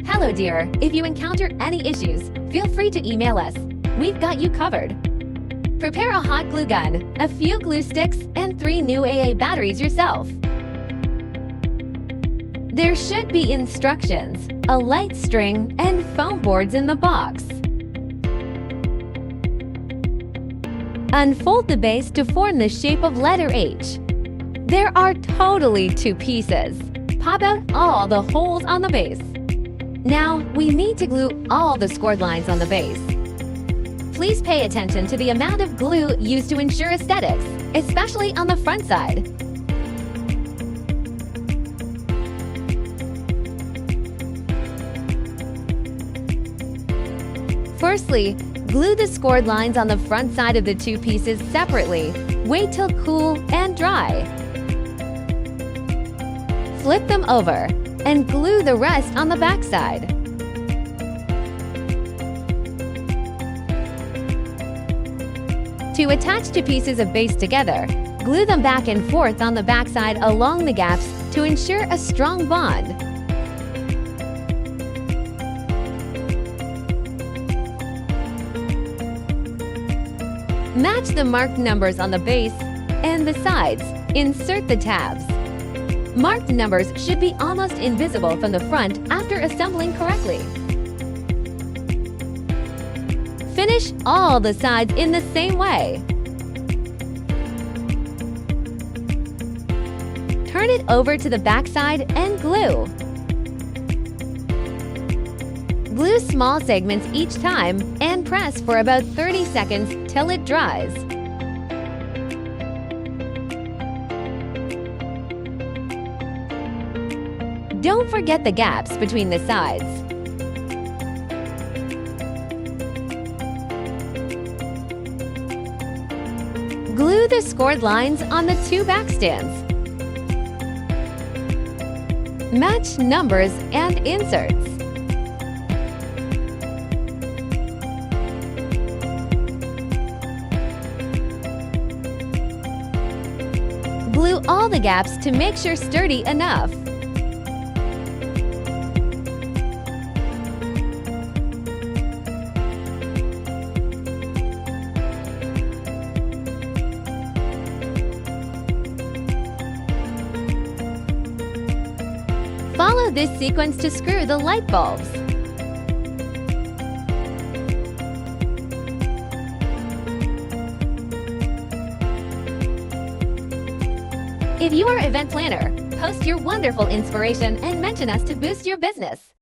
Hello dear, if you encounter any issues, feel free to email us. We've got you covered. Prepare a hot glue gun, a few glue sticks, and 3 new AA batteries yourself. There should be instructions, a light string, and foam boards in the box. Unfold the base to form the shape of letter H. There are totally 2 pieces. Pop out all the holes on the base. Now, we need to glue all the scored lines on the base. Please pay attention to the amount of glue used to ensure aesthetics, especially on the front side. Firstly, glue the scored lines on the front side of the 2 pieces separately. Wait till cool and dry. Flip them over and glue the rest on the back side. To attach 2 pieces of base together, glue them back and forth on the back side along the gaps to ensure a strong bond. Match the marked numbers on the base and the sides. Insert the tabs. Marked numbers should be almost invisible from the front after assembling correctly. Finish all the sides in the same way. Turn it over to the back side and glue. Glue small segments each time and press for about 30 seconds till it dries. Don't forget the gaps between the sides. Glue the scored lines on the 2 back stands. Match numbers and inserts. Glue all the gaps to make sure sturdy enough. Follow this sequence to screw the light bulbs. If you are an event planner, post your wonderful inspiration and mention us to boost your business.